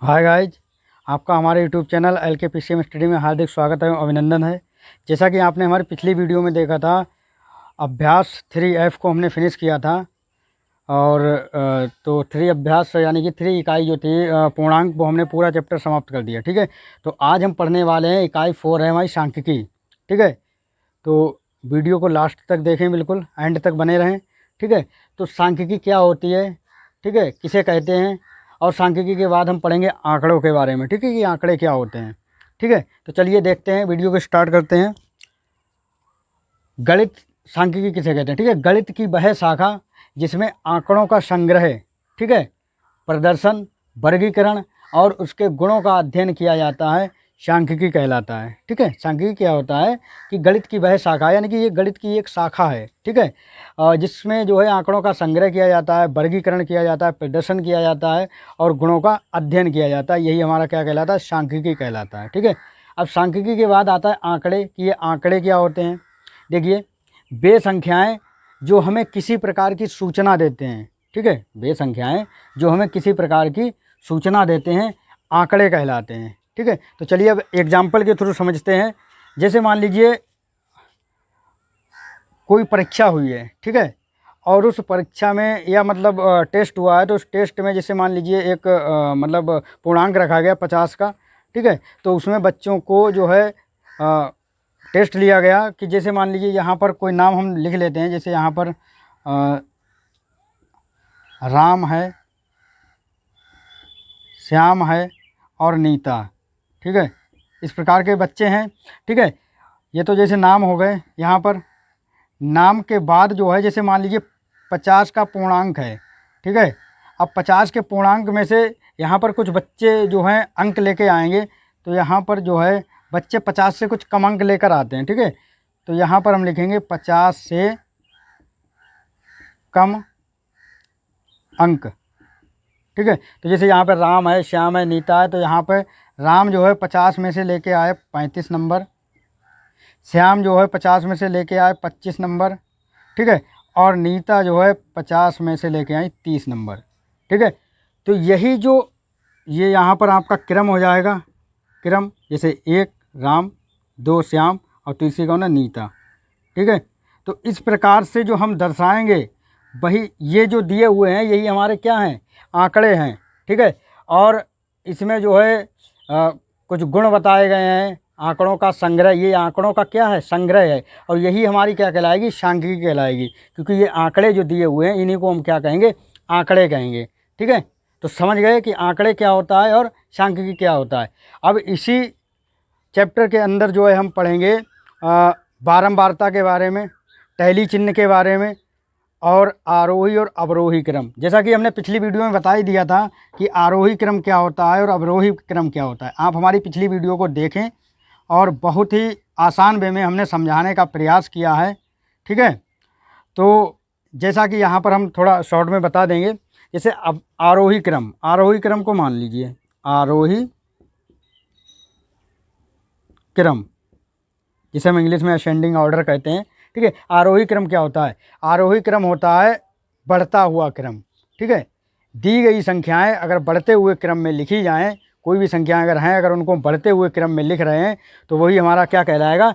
Hi guys, आपका हमारे YouTube channel L के पीसीएम स्टडी में हार्दिक स्वागत है, अभिनंदन है। जैसा कि आपने हमारी पिछली वीडियो में देखा था, अभ्यास 3F को हमने फिनिश किया था। और तो 3 अभ्यास यानी कि 3 इकाई जो थी पूर्णांक, वो हमने पूरा चैप्टर समाप्त कर दिया। ठीक है, तो आज हम पढ़ने वाले हैं इकाई 4 है हमारी सांख्यिकी। ठीक है, तो वीडियो को लास्ट तक देखें, बिल्कुल एंड तक बने रहें। ठीक है, तो सांख्यिकी क्या होती है, ठीक है, किसे कहते हैं, और सांख्यिकी के बाद हम पढ़ेंगे आंकड़ों के बारे में। ठीक है, कि आंकड़े क्या होते हैं। ठीक है, तो चलिए देखते हैं, वीडियो को स्टार्ट करते हैं। गणित सांख्यिकी किसे कहते हैं। ठीक है, गणित की वह शाखा जिसमें आंकड़ों का संग्रह, ठीक है, प्रदर्शन, वर्गीकरण और उसके गुणों का अध्ययन किया जाता है, सांख्यिकी कहलाता है। ठीक है, सांख्यिकी क्या होता है कि गणित की वह शाखा, यानी कि ये गणित की एक शाखा है। ठीक है, जिसमें जो है आंकड़ों का संग्रह किया जाता है, वर्गीकरण किया जाता है, प्रदर्शन किया जाता है और गुणों का अध्ययन किया जाता है। यही हमारा क्या कहलाता है, सांख्यिकी कहलाता है। ठीक है, अब सांख्यिकी के बाद आता है आंकड़े, कि ये आंकड़े क्या होते हैं। देखिए, वे संख्याएँ जो हमें किसी प्रकार की सूचना देते हैं। ठीक है, वे संख्याएँ जो हमें किसी प्रकार की सूचना देते हैं, आंकड़े कहलाते हैं। ठीक है, तो चलिए अब एग्जाम्पल के थ्रू समझते हैं। जैसे मान लीजिए कोई परीक्षा हुई है, ठीक है, और उस परीक्षा में या मतलब टेस्ट हुआ है, तो उस टेस्ट में जैसे मान लीजिए एक मतलब पूर्णांक रखा गया 50 का। ठीक है, तो उसमें बच्चों को जो है टेस्ट लिया गया कि जैसे मान लीजिए यहाँ पर कोई नाम हम लिख लेते हैं, जैसे यहाँ पर राम है, श्याम है और नीता। ठीक है, इस प्रकार के बच्चे हैं। ठीक है, ये तो जैसे नाम हो गए। यहाँ पर नाम के बाद जो है, जैसे मान लीजिए 50 का पूर्णांक है। ठीक है, अब 50 के पूर्णांक में से यहाँ पर कुछ बच्चे जो हैं अंक लेके आएंगे, तो यहाँ पर जो है बच्चे 50 से कुछ कम अंक लेकर आते हैं। ठीक है, तो यहाँ पर हम लिखेंगे 50 से कम अंक। ठीक है, तो जैसे यहाँ पर राम है, श्याम है, नीता है, तो यहाँ पर राम जो है 50 में से लेके आए 35 नंबर, श्याम जो है 50 में से लेके आए 25 नंबर। ठीक है, और नीता जो है 50 में से लेके आई 30 नंबर। ठीक है, तो यही जो ये यहाँ पर आपका क्रम हो जाएगा, क्रम, जैसे 1 राम, 2 श्याम और तीसरी कौन है, नीता। ठीक है, तो इस प्रकार से जो हम दर्शाएंगे, वही ये जो दिए हुए हैं यही हमारे क्या हैं, आंकड़े हैं। ठीक है, और इसमें जो है कुछ गुण बताए गए हैं, आंकड़ों का संग्रह, ये आंकड़ों का क्या है, संग्रह है, और यही हमारी क्या कहलाएगी, सांख्यिकी कहलाएगी। क्योंकि ये आंकड़े जो दिए हुए हैं इन्हीं को हम क्या कहेंगे, आंकड़े कहेंगे। ठीक है, तो समझ गए कि आंकड़े क्या होता है और सांख्यिकी क्या होता है। अब इसी चैप्टर के अंदर जो है हम पढ़ेंगे बारंबारता के बारे में, टैली चिन्ह के बारे में, और आरोही और अवरोही क्रम। जैसा कि हमने पिछली वीडियो में बता ही दिया था कि आरोही क्रम क्या होता है और अवरोही क्रम क्या होता है। आप हमारी पिछली वीडियो को देखें, और बहुत ही आसान वे में हमने समझाने का प्रयास किया है। ठीक है, तो जैसा कि यहाँ पर हम थोड़ा शॉर्ट में बता देंगे। जैसे अब आरोही क्रम, आरोही क्रम को मान लीजिए आरोही क्रम, जिसे हम इंग्लिश में असेंडिंग ऑर्डर कहते हैं। ठीक है, आरोही क्रम क्या होता है, आरोही क्रम होता है बढ़ता हुआ क्रम। ठीक है, दी गई संख्याएं अगर बढ़ते हुए क्रम में लिखी जाएं, कोई भी संख्याएं अगर हैं, अगर उनको बढ़ते हुए क्रम में लिख रहे हैं, तो वही हमारा क्या कहलाएगा,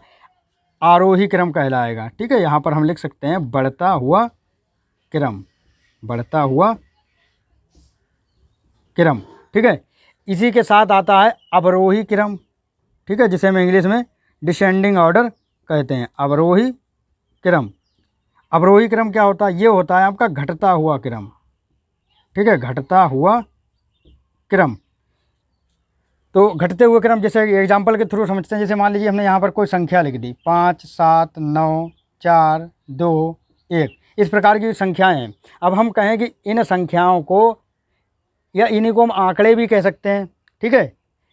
आरोही क्रम कहलाएगा। ठीक है, यहाँ पर हम लिख सकते हैं बढ़ता हुआ क्रम, बढ़ता हुआ क्रम। ठीक है, इसी के साथ आता है अवरोही क्रम। ठीक है, जिसे हम इंग्लिश में डिसेंडिंग ऑर्डर कहते हैं, अवरोही क्रम। अवरोही क्रम क्या होता है, ये होता है आपका घटता हुआ क्रम। ठीक है, घटता हुआ क्रम। तो घटते हुए क्रम जैसे एग्जाम्पल के थ्रू समझते हैं। जैसे मान लीजिए हमने यहाँ पर कोई संख्या लिख दी, 5 7 9 4 2 1, इस प्रकार की संख्याएं हैं। अब हम कहें कि इन संख्याओं को, या इन्हीं को हम आंकड़े भी कह सकते हैं। ठीक है,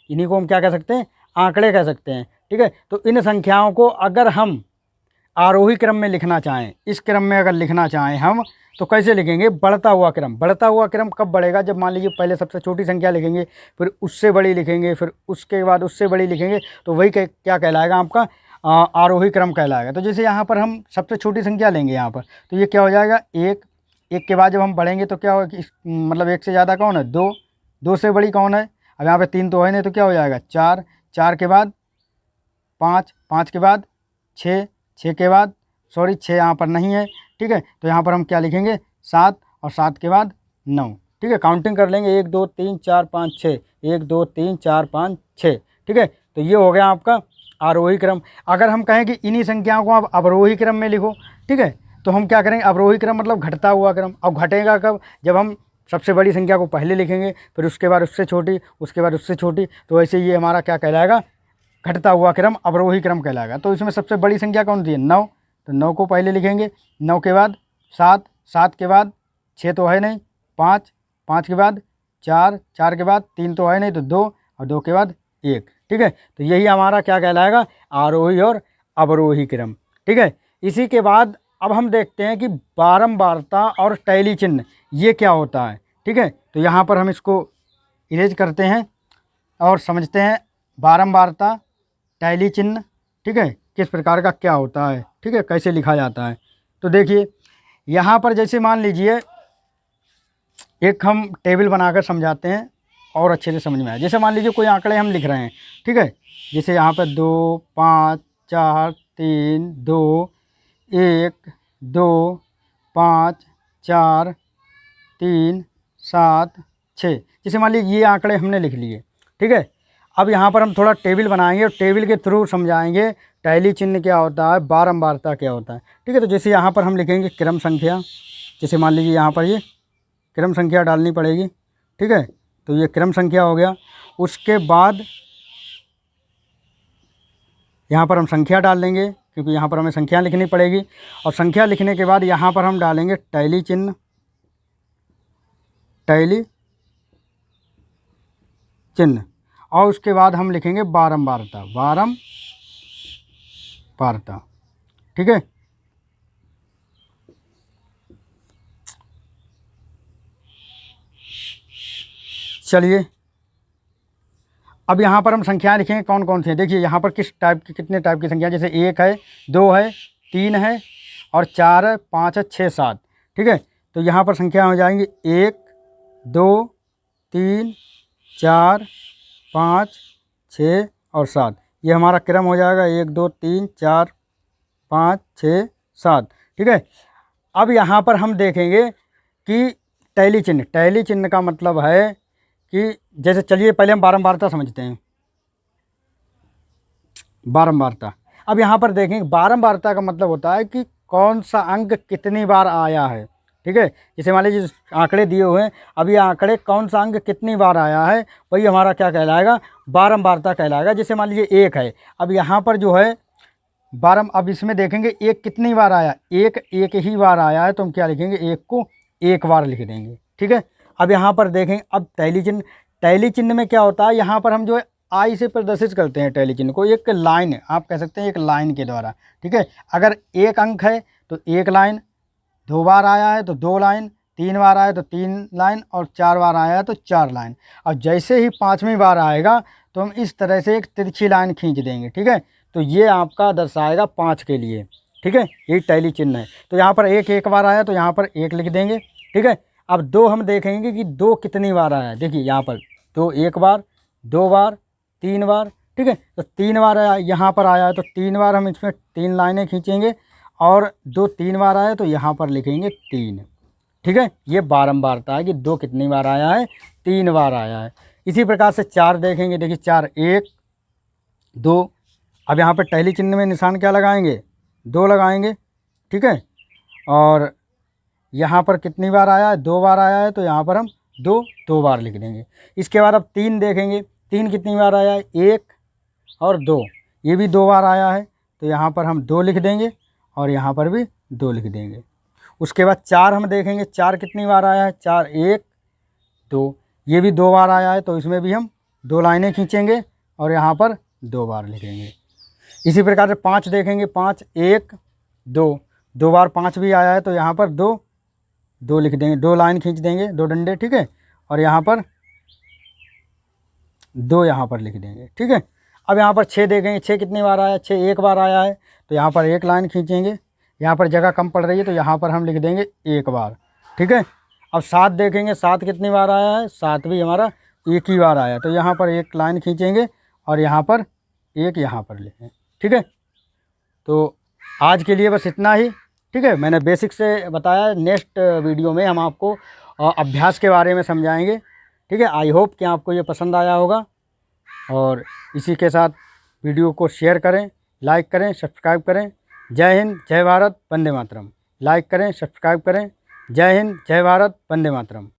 इन्हीं को हम क्या कह सकते हैं, आंकड़े कह सकते हैं। ठीक है, तो इन संख्याओं को अगर हम आरोही क्रम में लिखना चाहें, इस क्रम में अगर लिखना चाहें हम, तो कैसे लिखेंगे, बढ़ता हुआ क्रम। बढ़ता हुआ क्रम कब बढ़ेगा, जब मान लीजिए पहले सबसे छोटी संख्या लिखेंगे, फिर उससे बड़ी लिखेंगे, फिर उसके बाद उससे बड़ी लिखेंगे, तो वही क्या कहलाएगा, आपका आरोही क्रम कहलाएगा। तो जैसे यहाँ पर हम सबसे छोटी संख्या लेंगे यहाँ पर, तो ये क्या हो जाएगा, 1, 1 के बाद जब हम बढ़ेंगे तो क्या होगा कि मतलब 1 से ज़्यादा कौन है, 2, 2 से बड़ी कौन है, अब यहाँ पे 3 तो है नहीं, तो क्या हो जाएगा 4, 4 के बाद 5, 5 के बाद 6, 6 के बाद 6 यहाँ पर नहीं है, ठीक है। तो यहाँ पर हम क्या लिखेंगे 7, और 7 के बाद 9, ठीक है। काउंटिंग कर लेंगे 1 2 3 4 5 6, 1 2 3 4 5 6, ठीक है। तो ये हो गया आपका आरोही क्रम। अगर हम कहें कि इन्हीं संख्याओं को आप अवरोही क्रम में लिखो, ठीक है, तो हम क्या करेंगे, अवरोही क्रम मतलब घटता हुआ क्रम। अब घटेगा कब, जब हम सबसे बड़ी संख्या को पहले लिखेंगे, फिर उसके बाद उससे छोटी, उसके बाद उससे छोटी, तो ऐसे ये हमारा क्या कहलाएगा, घटता हुआ क्रम अवरोही क्रम कहलाएगा। तो इसमें सबसे बड़ी संख्या कौन सी है 9, तो 9 को पहले लिखेंगे, 9 के बाद 7, 7 के बाद 6 तो है नहीं, 5, 5 के बाद 4, 4 के बाद 3 तो है नहीं, तो 2, और 2 के बाद 1, ठीक है। तो यही हमारा क्या कहलाएगा, आरोही और अवरोही क्रम, ठीक है। इसी के बाद अब हम देखते हैं कि बारंबारता और टैली चिन्ह ये क्या होता है, ठीक है। तो यहाँ पर हम इसको इरेज करते हैं और समझते हैं बारंबारता, टैली चिन्ह, ठीक है, किस प्रकार का क्या होता है, ठीक है, कैसे लिखा जाता है। तो देखिए यहाँ पर जैसे मान लीजिए एक हम टेबल बनाकर समझाते हैं और अच्छे से समझ में आए। जैसे मान लीजिए कोई आंकड़े हम लिख रहे हैं, ठीक है, जैसे यहाँ पर 2 5 4 3 2 1 2 5 4 3 7 6, जैसे मान लीजिए ये आंकड़े हमने लिख लिए, ठीक है। अब यहाँ पर हम थोड़ा टेबल बनाएंगे और टेबल के थ्रू समझाएंगे टैली चिन्ह क्या होता है, बारंबारता क्या होता है, ठीक है। तो जैसे यहाँ पर हम लिखेंगे क्रम संख्या, जैसे मान लीजिए यहाँ पर ये क्रम संख्या डालनी पड़ेगी, ठीक है। तो ये क्रम संख्या हो गया। उसके बाद यहाँ पर हम संख्या डाल देंगे, क्योंकि यहाँ पर हमें संख्या लिखनी पड़ेगी, और संख्या लिखने के बाद यहाँ पर हम डालेंगे टैली चिन्ह, टैली चिन्ह, और उसके बाद हम लिखेंगे बारंबारता, बारंबारता, ठीक है। चलिए अब यहाँ पर हम संख्याएं लिखेंगे कौन कौन सी हैं। देखिए यहाँ पर किस टाइप की, कितने टाइप की संख्या, जैसे 1 है, 2 है, 3 है, और 4 है, 5 है, 6 7, ठीक है। तो यहाँ पर संख्या हो जाएंगी 1 2 3 4 5 6 और 7, ये हमारा क्रम हो जाएगा 1 2 3 4 5 6 7, ठीक है। अब यहाँ पर हम देखेंगे कि टैली चिन्ह, टैली चिन्ह का मतलब है कि जैसे, चलिए पहले हम बारंबारता समझते हैं, बारंबारता। अब यहाँ पर देखेंगे बारंबारता का मतलब होता है कि कौन सा अंक कितनी बार आया है, ठीक है। जैसे मान लीजिए आंकड़े दिए हुए हैं, अब ये आंकड़े कौन सा अंक कितनी बार आया है, वही हमारा क्या कहलाएगा, बारंबारता कहलाएगा। जैसे मान लीजिए 1 है, अब यहाँ पर जो है अब इसमें देखेंगे 1 कितनी बार आया, एक ही बार आया है, तो हम क्या लिखेंगे, 1 को 1 बार लिख देंगे, ठीक है। अब यहाँ पर देखें, अब टैली चिन्ह, टैली चिन्ह में क्या होता है, यहाँ पर हम जो है आई से प्रदर्शित करते हैं टैली चिन्ह को, एक लाइन, आप कह सकते हैं एक लाइन के द्वारा, ठीक है। अगर 1 अंक है तो 1 लाइन, 2 बार आया है तो 2 लाइन, 3 बार आया तो 3 लाइन, और 4 बार आया है तो 4 लाइन। और जैसे ही 5वीं बार आएगा तो हम इस तरह से एक तिरछी लाइन खींच देंगे, ठीक है। तो ये आपका दर्शाएगा 5 के लिए, ठीक है, यही टैली चिन्ह है। तो यहाँ पर 1 बार आया तो यहाँ पर 1 लिख देंगे, ठीक है। अब 2 हम देखेंगे कि 2 कितनी बार आया है, देखिए यहाँ पर 2 1 बार, 2 बार, 3 बार, ठीक है। तो 3 बार आया, यहाँ पर आया है तो 3 बार हम इसमें 3 लाइनें खींचेंगे, और 2 3 बार आया तो यहाँ पर लिखेंगे 3, ठीक है। ये बारंबारता है कि 2 कितनी बार आया है, 3 बार आया है। इसी प्रकार से 4 देखेंगे, देखिए 4 1 2, अब यहाँ पर टैली चिन्ह में निशान क्या लगाएंगे, 2 लगाएंगे, ठीक है। और यहाँ पर कितनी बार आया है, 2 बार आया है, तो यहाँ पर हम 2 बार लिख देंगे। इसके बाद अब 3 देखेंगे, 3 कितनी बार आया है, 1 और 2, ये भी 2 बार आया है, तो यहाँ पर हम 2 लिख देंगे, और यहाँ पर भी 2 लिख देंगे। उसके बाद 4 हम देखेंगे, 4 कितनी बार आया है, 4 1 2, ये भी 2 बार आया है, तो इसमें भी हम 2 लाइनें खींचेंगे, और यहाँ पर 2 बार लिखेंगे। इसी प्रकार से 5 देखेंगे, 5 1 2, 2 बार 5 भी आया है, तो यहाँ पर 2 लिख देंगे, 2 लाइन खींच देंगे, 2 डंडे, ठीक है, और यहाँ पर 2 यहाँ पर लिख देंगे, ठीक है। अब यहाँ पर 6 देखेंगे, 6 कितनी बार आया है, 6 1 बार आया है, तो यहाँ पर 1 लाइन खींचेंगे, यहाँ पर जगह कम पड़ रही है तो यहाँ पर हम लिख देंगे 1 बार, ठीक है। अब 7 देखेंगे, 7 कितनी बार आया है, 7 भी हमारा एक ही बार आया, तो यहाँ पर एक लाइन खींचेंगे और यहाँ पर एक यहाँ पर लेंगे। ठीक है, तो आज के लिए बस इतना ही। ठीक है, मैंने बेसिक से बताया, नेक्स्ट वीडियो में हम आपको अभ्यास के बारे में समझाएंगे। ठीक है, आई होप कि आपको ये पसंद आया होगा, और इसी के साथ वीडियो को शेयर करें, लाइक करें, सब्सक्राइब करें। जय हिंद, जय भारत, वंदे मातरम। लाइक करें, सब्सक्राइब करें। जय हिंद, जय भारत, वंदे मातरम।